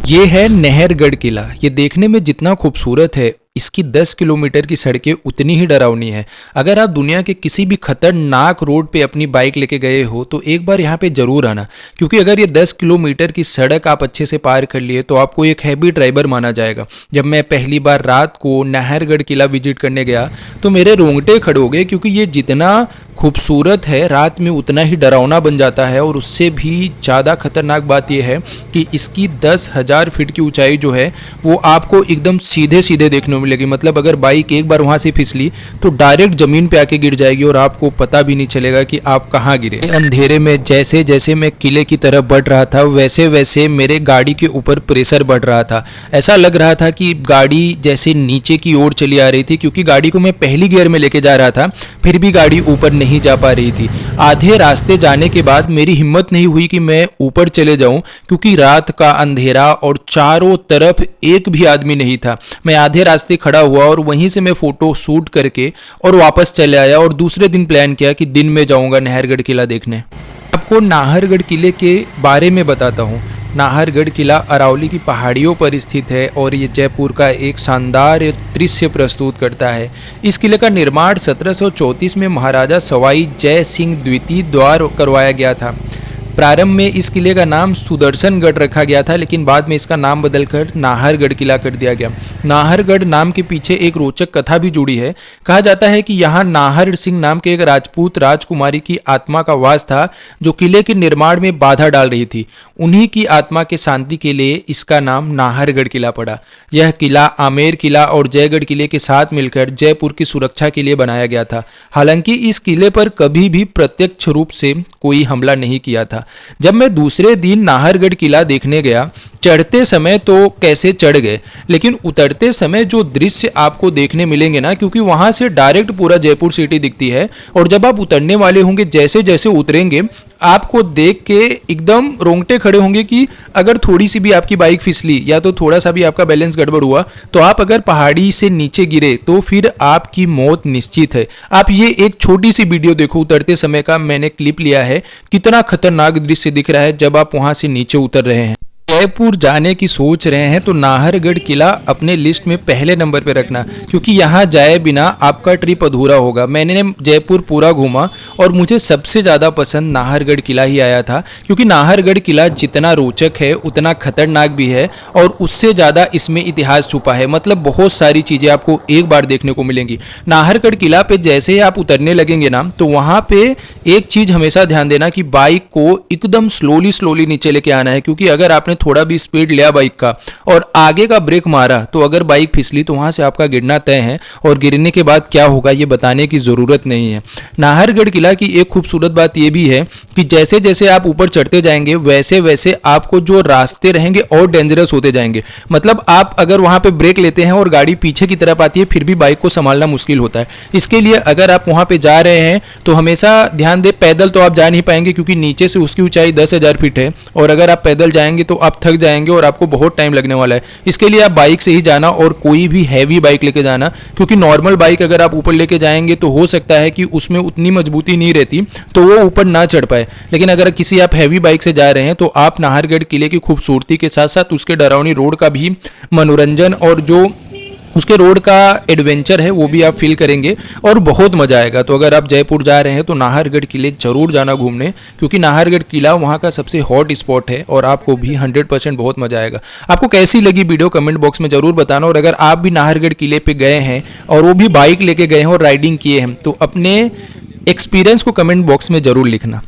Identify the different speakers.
Speaker 1: ये है नहरगढ़ किला। ये देखने में जितना खूबसूरत है, इसकी 10 किलोमीटर की सड़कें उतनी ही डरावनी है। अगर आप दुनिया के किसी भी खतरनाक रोड पे अपनी बाइक लेके गए हो तो एक बार यहाँ पे जरूर आना, क्योंकि अगर ये 10 किलोमीटर की सड़क आप अच्छे से पार कर लिए तो आपको एक हैवी ड्राइवर माना जाएगा। जब मैं पहली बार रात को नहरगढ़ किला विजिट करने गया तो मेरे रोंगटे खड़े हो गए, क्योंकि ये जितना खूबसूरत है रात में उतना ही डरावना बन जाता है। और उससे भी ज़्यादा खतरनाक बात यह है कि इसकी 10,000 फीट की ऊंचाई जो है वो आपको एकदम सीधे सीधे देखने को मिलेगी। मतलब अगर बाइक एक बार वहाँ से फिसली तो डायरेक्ट ज़मीन पे आके गिर जाएगी और आपको पता भी नहीं चलेगा कि आप कहाँ गिरे। अंधेरे में जैसे जैसे मैं किले की तरफ बढ़ रहा था वैसे वैसे मेरे गाड़ी के ऊपर प्रेशर बढ़ रहा था। ऐसा लग रहा था कि गाड़ी जैसे नीचे की ओर चली आ रही थी, क्योंकि गाड़ी को मैं पहली गियर में लेके जा रहा था फिर भी गाड़ी ऊपर नहीं जा पा रही थी। आधे रास्ते जाने के बाद मेरी हिम्मत नहीं हुई कि मैं ऊपर चले जाऊं, क्योंकि रात का अंधेरा और चारों तरफ एक भी आदमी नहीं था। मैं आधे रास्ते खड़ा हुआ और वहीं से मैं फोटो शूट करके और वापस चले आया और दूसरे दिन प्लान किया कि दिन में जाऊंगा नहरगढ़ किला देखने। आपको नाहरगढ़ किले के बारे में बताता हूँ। नाहरगढ़ किला अरावली की पहाड़ियों पर स्थित है और ये जयपुर का एक शानदार दृश्य प्रस्तुत करता है। इस किले का निर्माण 1734 में महाराजा सवाई जय सिंह द्वितीय द्वारा करवाया गया था। प्रारंभ में इस किले का नाम सुदर्शनगढ़ रखा गया था, लेकिन बाद में इसका नाम बदलकर नाहरगढ़ किला कर दिया गया। नाहरगढ़ नाम के पीछे एक रोचक कथा भी जुड़ी है। कहा जाता है कि यहाँ नाहर सिंह नाम के एक राजपूत राजकुमारी की आत्मा का वास था, जो किले के निर्माण में बाधा डाल रही थी। उन्हीं की आत्मा के शांति के लिए इसका नाम नाहरगढ़ किला पड़ा। यह किला आमेर किला और जयगढ़ किले के साथ मिलकर जयपुर की सुरक्षा के लिए बनाया गया था। हालांकि इस किले पर कभी भी प्रत्यक्ष रूप से कोई हमला नहीं किया था। जब मैं दूसरे दिन नाहरगढ़ किला देखने गया, चढ़ते समय तो कैसे चढ़ गए, लेकिन उतरते समय जो दृश्य आपको देखने मिलेंगे ना, क्योंकि वहां से डायरेक्ट पूरा जयपुर सिटी दिखती है, और जब आप उतरने वाले होंगे जैसे जैसे उतरेंगे आपको देख के एकदम रोंगटे खड़े होंगे कि अगर थोड़ी सी भी आपकी बाइक फिसली या तो थोड़ा सा भी आपका बैलेंस गड़बड़ हुआ तो आप अगर पहाड़ी से नीचे गिरे तो फिर आपकी मौत निश्चित है। आप ये एक छोटी सी वीडियो देखो, उतरते समय का मैंने क्लिप लिया है, कितना खतरनाक दृश्य दिख रहा है जब आप वहां से नीचे उतर रहे हैं। जयपुर जाने की सोच रहे हैं तो नाहरगढ़ किला अपने लिस्ट में पहले नंबर पे रखना, क्योंकि यहाँ जाए बिना आपका ट्रिप अधूरा होगा। मैंने जयपुर पूरा घूमा और मुझे सबसे ज़्यादा पसंद नाहरगढ़ किला ही आया था, क्योंकि नाहरगढ़ किला जितना रोचक है उतना खतरनाक भी है और उससे ज़्यादा इसमें इतिहास छुपा है। मतलब बहुत सारी चीज़ें आपको एक बार देखने को मिलेंगी। नाहरगढ़ किला पे जैसे ही आप उतरने लगेंगे ना, तो वहाँ पे एक चीज़ हमेशा ध्यान देना कि बाइक को एकदम स्लोली नीचे लेके आना है, क्योंकि अगर आपने थोड़ा भी स्पीड लिया बाइक का और आगे का ब्रेक मारा तो अगर बाइक फिसली तो वहां से आपका गिरना तय है, और गिरने के बाद क्या होगा ये बताने की जरूरत नहीं है। नाहरगढ़ किला की एक खूबसूरत बात यह भी है कि जैसे जैसे आप ऊपर चढ़ते जाएंगे वैसे वैसे आपको जो रास्ते रहेंगे और डेंजरस होते जाएंगे। मतलब आप अगर वहां पे ब्रेक लेते हैं और गाड़ी पीछे की तरफ आती है फिर भी बाइक को संभालना मुश्किल होता है। इसके लिए अगर आप वहां पे जा रहे हैं तो हमेशा ध्यान दें, पैदल तो आप जा नहीं पाएंगे क्योंकि नीचे से उसकी ऊंचाई 10,000 फीट है, और अगर आप पैदल जाएंगे तो आप थक जाएंगे और आपको बहुत टाइम लगने वाला है। इसके लिए आप बाइक से ही जाना और कोई भी हैवी बाइक लेके जाना, क्योंकि नॉर्मल बाइक अगर आप ऊपर लेके जाएंगे तो हो सकता है कि उसमें उतनी मजबूती नहीं रहती तो वो ऊपर ना चढ़ पाए। लेकिन अगर किसी आप हैवी बाइक से जा रहे हैं तो आप नाहरगढ़ किले की खूबसूरती के साथ साथ उसके डरावनी रोड का भी मनोरंजन और जो उसके रोड का एडवेंचर है वो भी आप फील करेंगे और बहुत मजा आएगा। तो अगर आप जयपुर जा रहे हैं तो नाहरगढ़ किले जरूर जाना घूमने, क्योंकि नाहरगढ़ किला वहाँ का सबसे हॉट स्पॉट है और आपको भी 100% बहुत मजा आएगा। आपको कैसी लगी वीडियो कमेंट बॉक्स में जरूर बताना, और अगर आप भी नाहरगढ़ किले पे गए हैं और वो भी बाइक लेके गए हैं और राइडिंग किए हैं तो अपने एक्सपीरियंस को कमेंट बॉक्स में जरूर लिखना।